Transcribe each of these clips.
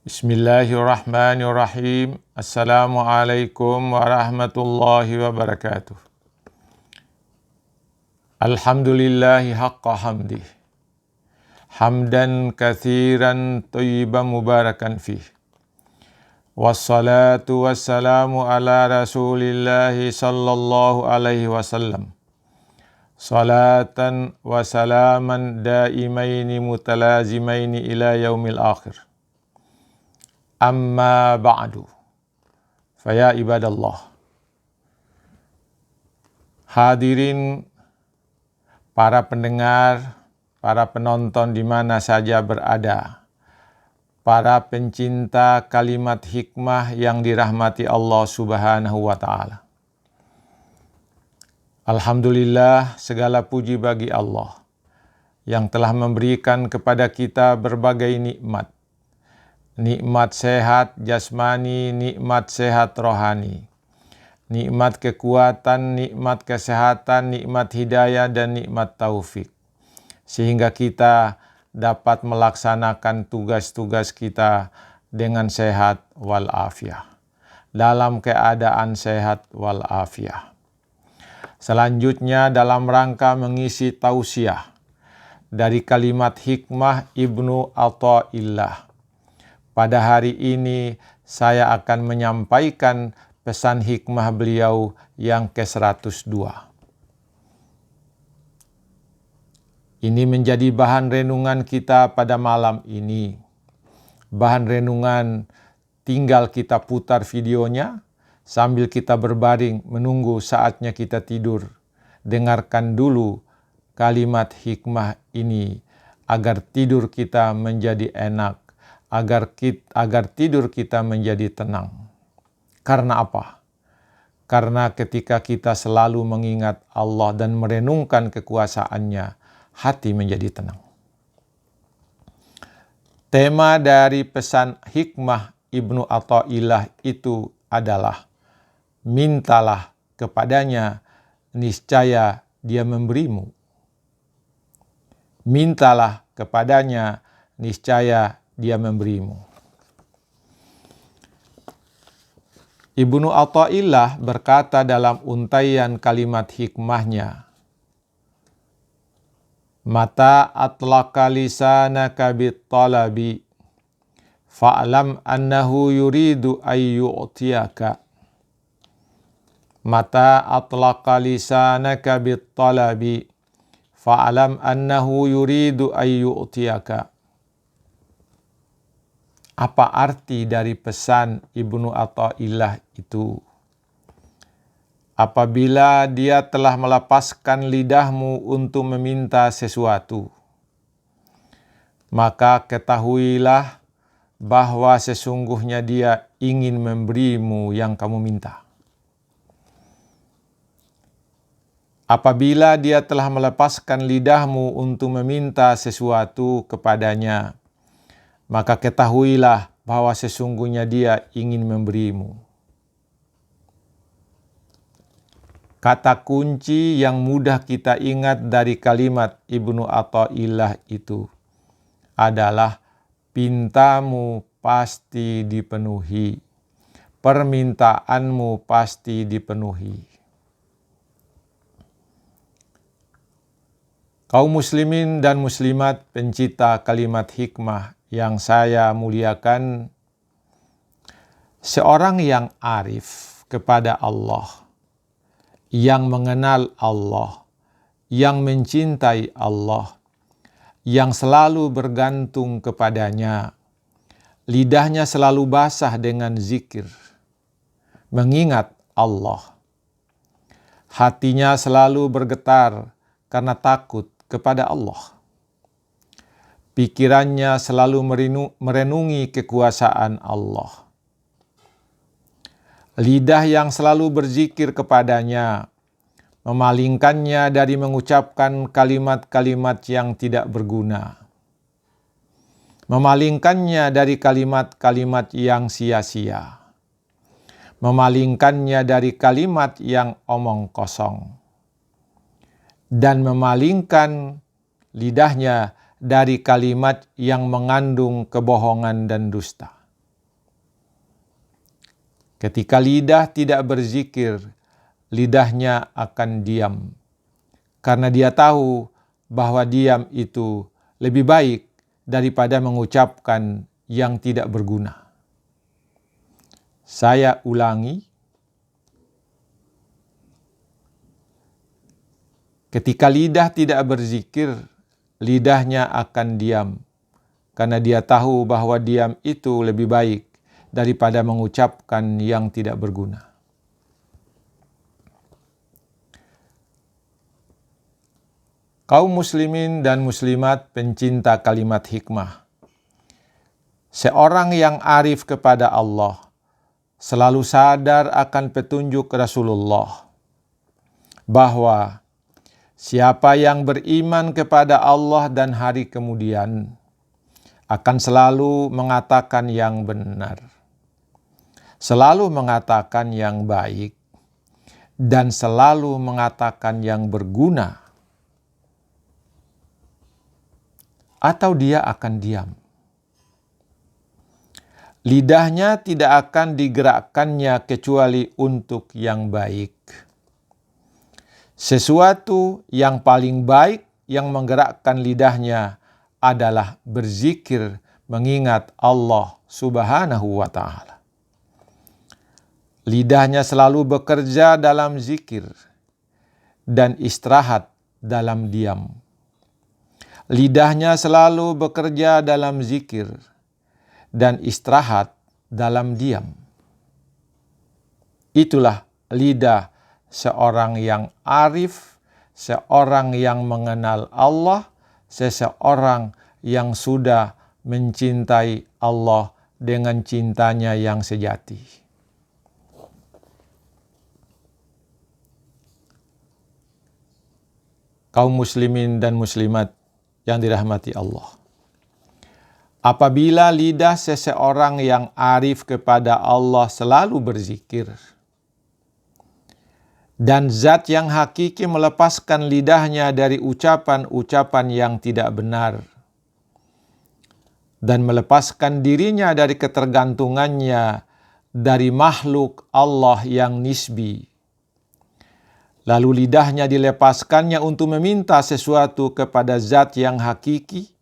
Bismillahirrahmanirrahim. Assalamualaikum warahmatullahi wabarakatuh. Alhamdulillahi haqqa hamdih. Hamdan katsiran thayyiban mubarakan fih. Wassalatu wassalamu ala rasulillahi sallallahu alaihi wasallam. Salatan wa salaman daimaini mutalazimaini ila yaumil akhir. Amma ba'du. Faya ibadallah. Hadirin para pendengar, para penonton di mana saja berada, para pencinta kalimat hikmah yang dirahmati Allah Subhanahu wa ta'ala. Alhamdulillah, segala puji bagi Allah yang telah memberikan kepada kita berbagai nikmat. Nikmat sehat jasmani, nikmat sehat rohani, nikmat kekuatan, nikmat kesehatan, nikmat hidayah, dan nikmat taufik. Sehingga kita dapat melaksanakan tugas-tugas kita dengan sehat walafiat. Dalam keadaan sehat walafiat. Selanjutnya dalam rangka mengisi tausiah dari kalimat hikmah Ibnu Athaillah. Pada hari ini saya akan menyampaikan pesan hikmah beliau yang ke-102. Ini menjadi bahan renungan kita pada malam ini. Bahan renungan tinggal kita putar videonya sambil kita berbaring menunggu saatnya kita tidur. Dengarkan dulu kalimat hikmah ini agar tidur kita menjadi enak. Agar tidur kita menjadi tenang. Karena apa? Karena ketika kita selalu mengingat Allah dan merenungkan kekuasaannya, hati menjadi tenang. Tema dari pesan hikmah Ibnu Athaillah itu adalah, mintalah kepadanya, niscaya dia memberimu. Mintalah kepadanya, niscaya dia memberimu. Ibnu Athaillah berkata dalam untaian kalimat hikmahnya, Mata atlaqa lisanaka bit-talabi fa'lam annahu yuridu ayyu'tiyaka. Mata atlaqa lisanaka bit-talabi fa'lam annahu yuridu ayyu'tiyaka. Apa arti dari pesan Ibnu Athaillah itu? Apabila dia telah melepaskan lidahmu untuk meminta sesuatu, maka ketahuilah bahwa sesungguhnya dia ingin memberimu yang kamu minta. Apabila dia telah melepaskan lidahmu untuk meminta sesuatu kepadanya, maka ketahuilah bahwa sesungguhnya dia ingin memberimu. Kata kunci yang mudah kita ingat dari kalimat Ibnu Athaillah itu adalah pintamu pasti dipenuhi, permintaanmu pasti dipenuhi. Kaum muslimin dan muslimat pencinta kalimat hikmah yang saya muliakan, seorang yang arif kepada Allah, yang mengenal Allah, yang mencintai Allah, yang selalu bergantung kepadanya, lidahnya selalu basah dengan zikir, mengingat Allah. Hatinya selalu bergetar karena takut kepada Allah. Pikirannya selalu merenungi kekuasaan Allah. Lidah yang selalu berzikir kepadanya, memalingkannya dari mengucapkan kalimat-kalimat yang tidak berguna. Memalingkannya dari kalimat-kalimat yang sia-sia. Memalingkannya dari kalimat yang omong kosong. Dan memalingkan lidahnya dari kalimat yang mengandung kebohongan dan dusta. Ketika lidah tidak berzikir, lidahnya akan diam. Karena dia tahu bahwa diam itu lebih baik daripada mengucapkan yang tidak berguna. Saya ulangi. Ketika lidah tidak berzikir, lidahnya akan diam. Karena dia tahu bahwa diam itu lebih baik daripada mengucapkan yang tidak berguna. Kaum muslimin dan muslimat pencinta kalimat hikmah. Seorang yang arif kepada Allah selalu sadar akan petunjuk Rasulullah bahwa siapa yang beriman kepada Allah dan hari kemudian akan selalu mengatakan yang benar, selalu mengatakan yang baik, dan selalu mengatakan yang berguna, atau dia akan diam. Lidahnya tidak akan digerakkannya kecuali untuk yang baik. Sesuatu yang paling baik yang menggerakkan lidahnya adalah berzikir mengingat Allah Subhanahu wa Ta'ala. Lidahnya selalu bekerja dalam zikir dan istirahat dalam diam. Lidahnya selalu bekerja dalam zikir dan istirahat dalam diam. Itulah lidah seorang yang arif, seorang yang mengenal Allah, seseorang yang sudah mencintai Allah dengan cintanya yang sejati. Kaum muslimin dan muslimat yang dirahmati Allah. Apabila lidah seseorang yang arif kepada Allah selalu berzikir, dan zat yang hakiki melepaskan lidahnya dari ucapan-ucapan yang tidak benar, dan melepaskan dirinya dari ketergantungannya dari makhluk Allah yang nisbi, lalu lidahnya dilepaskannya untuk meminta sesuatu kepada zat yang hakiki,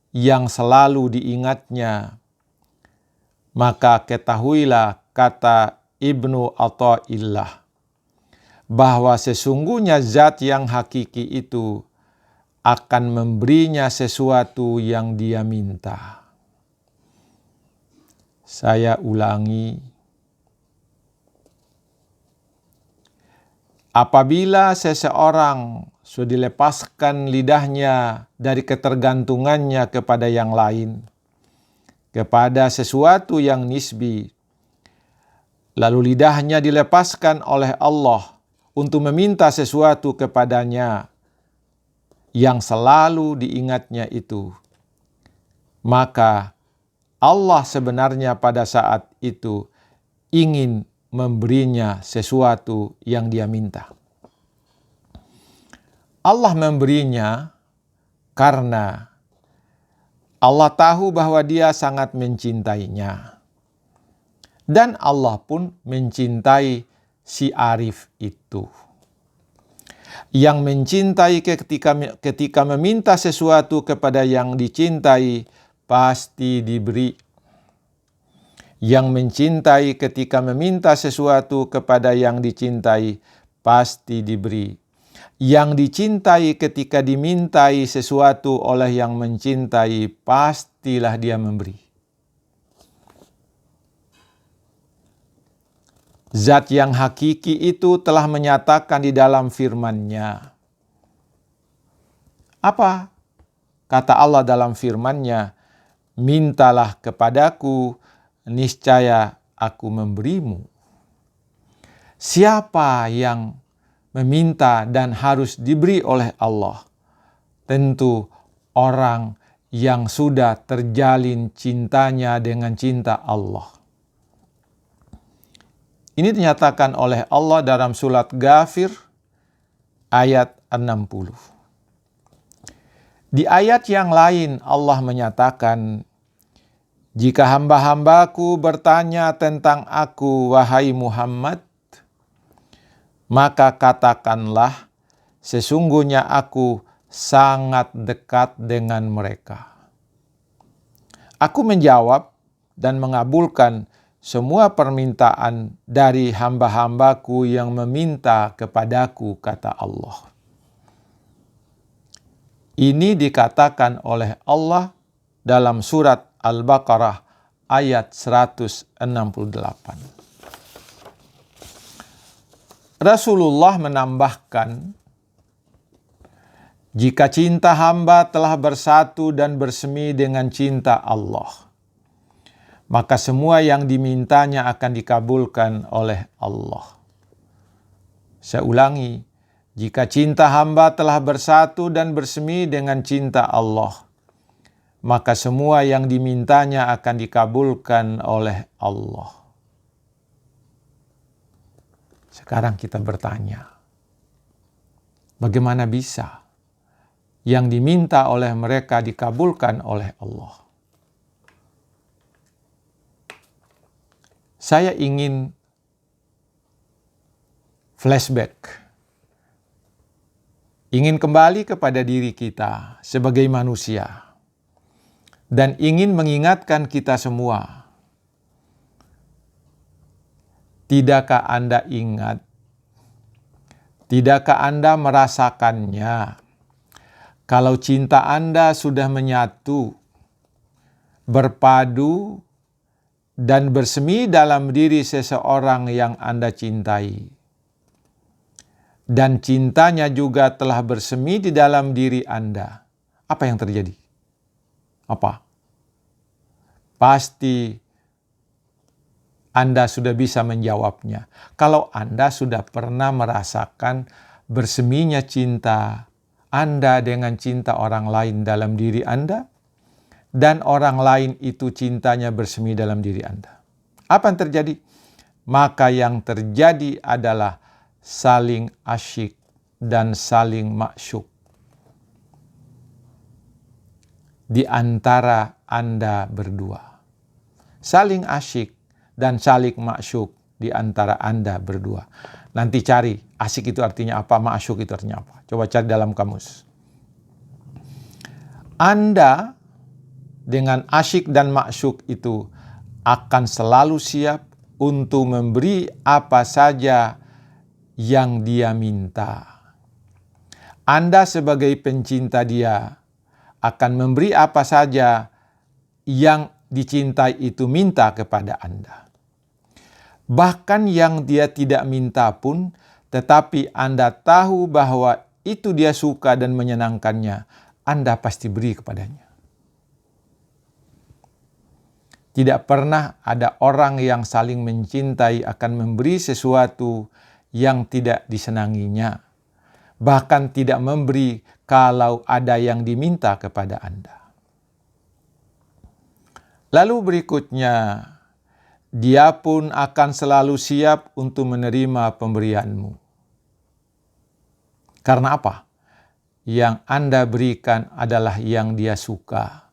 yang selalu diingatnya, maka ketahuilah, kata Ibnu Athaillah, bahwa sesungguhnya zat yang hakiki itu akan memberinya sesuatu yang dia minta. Saya ulangi. Apabila seseorang sudah dilepaskan lidahnya dari ketergantungannya kepada yang lain, kepada sesuatu yang nisbi, lalu lidahnya dilepaskan oleh Allah untuk meminta sesuatu kepadanya yang selalu diingatnya itu, maka Allah sebenarnya pada saat itu ingin memberinya sesuatu yang dia minta. Allah memberinya karena Allah tahu bahwa dia sangat mencintainya. Dan Allah pun mencintai si arif itu. Yang mencintai ketika meminta sesuatu kepada yang dicintai, pasti diberi. Yang mencintai ketika meminta sesuatu kepada yang dicintai, pasti diberi. Yang dicintai ketika dimintai sesuatu oleh yang mencintai, pastilah dia memberi. Zat yang hakiki itu telah menyatakan di dalam firman-Nya. Apa kata Allah dalam firman-Nya? Mintalah kepadaku, niscaya aku memberimu. Siapa yang meminta dan harus diberi oleh Allah? Tentu orang yang sudah terjalin cintanya dengan cinta Allah. Ini dinyatakan oleh Allah dalam surat Ghafir ayat 60. Di ayat yang lain Allah menyatakan, Jika hamba-hambaku bertanya tentang aku, wahai Muhammad, maka katakanlah, sesungguhnya aku sangat dekat dengan mereka. Aku menjawab dan mengabulkan semua permintaan dari hamba-hambaku yang meminta kepadaku, kata Allah. Ini dikatakan oleh Allah dalam surat Al-Baqarah ayat 168. Rasulullah menambahkan, jika cinta hamba telah bersatu dan bersemi dengan cinta Allah, maka semua yang dimintanya akan dikabulkan oleh Allah. Saya ulangi, jika cinta hamba telah bersatu dan bersemi dengan cinta Allah, maka semua yang dimintanya akan dikabulkan oleh Allah. Sekarang kita bertanya, bagaimana bisa yang diminta oleh mereka dikabulkan oleh Allah? Saya ingin flashback. Ingin kembali kepada diri kita sebagai manusia. Dan ingin mengingatkan kita semua. Tidakkah Anda ingat? Tidakkah Anda merasakannya? Kalau cinta Anda sudah menyatu, berpadu, dan bersemi dalam diri seseorang yang Anda cintai. Dan cintanya juga telah bersemi di dalam diri Anda. Apa yang terjadi? Apa? Pasti Anda sudah bisa menjawabnya. Kalau Anda sudah pernah merasakan berseminya cinta Anda dengan cinta orang lain dalam diri Anda, dan orang lain itu cintanya bersemi dalam diri Anda. Apa yang terjadi? Maka yang terjadi adalah saling asyik dan saling masyuk di antara Anda berdua. Saling asyik dan saling masyuk di antara Anda berdua. Nanti cari, asyik itu artinya apa, masyuk itu artinya apa. Coba cari dalam kamus. Anda dengan asyik dan masyuk itu akan selalu siap untuk memberi apa saja yang dia minta. Anda sebagai pencinta dia akan memberi apa saja yang dicintai itu minta kepada Anda. Bahkan yang dia tidak minta pun, tetapi Anda tahu bahwa itu dia suka dan menyenangkannya, Anda pasti beri kepadanya. Tidak pernah ada orang yang saling mencintai akan memberi sesuatu yang tidak disenanginya. Bahkan tidak memberi kalau ada yang diminta kepada Anda. Lalu berikutnya, dia pun akan selalu siap untuk menerima pemberianmu. Karena apa? Yang Anda berikan adalah yang dia suka.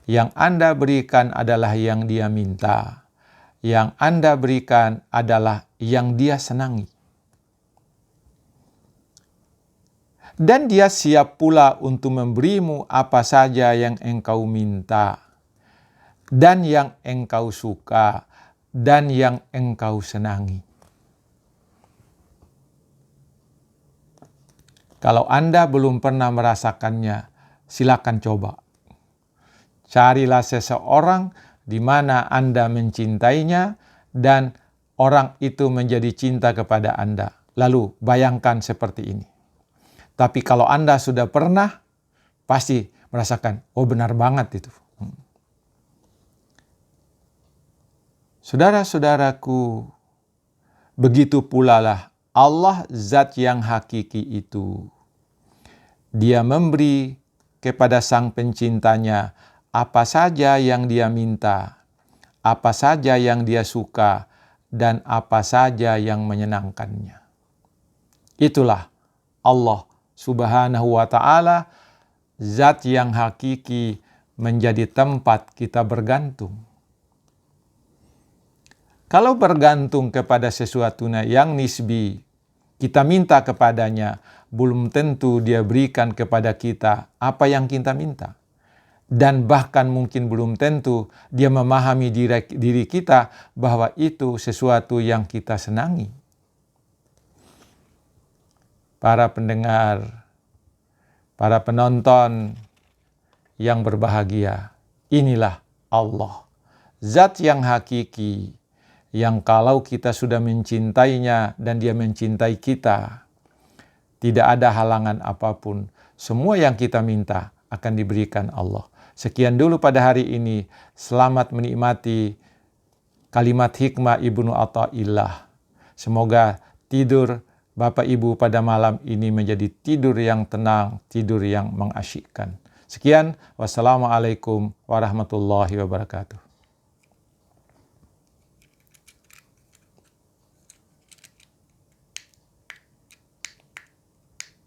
Yang Anda berikan adalah yang dia minta. Yang Anda berikan adalah yang dia senangi. Dan dia siap pula untuk memberimu apa saja yang engkau minta, dan yang engkau suka, dan yang engkau senangi. Kalau Anda belum pernah merasakannya, silakan coba. Carilah seseorang di mana Anda mencintainya, dan orang itu menjadi cinta kepada Anda. Lalu bayangkan seperti ini. Tapi kalau Anda sudah pernah, pasti merasakan, oh benar banget itu. Saudara-saudaraku, begitu pula lah Allah zat yang hakiki itu. Dia memberi kepada sang pencintanya apa saja yang dia minta, apa saja yang dia suka, dan apa saja yang menyenangkannya. Itulah Allah Subhanahu wa ta'ala, zat yang hakiki menjadi tempat kita bergantung. Kalau bergantung kepada sesuatu yang nisbi, kita minta kepadanya, belum tentu dia berikan kepada kita apa yang kita minta. Dan bahkan mungkin belum tentu dia memahami diri kita bahwa itu sesuatu yang kita senangi. Para pendengar, para penonton yang berbahagia, inilah Allah, zat yang hakiki, yang kalau kita sudah mencintainya dan dia mencintai kita, tidak ada halangan apapun. Semua yang kita minta akan diberikan Allah. Sekian dulu pada hari ini. Selamat menikmati kalimat hikmah Ibnu Athaillah. Semoga tidur Bapak Ibu pada malam ini menjadi tidur yang tenang, tidur yang mengasyikkan. Sekian, wassalamualaikum warahmatullahi wabarakatuh.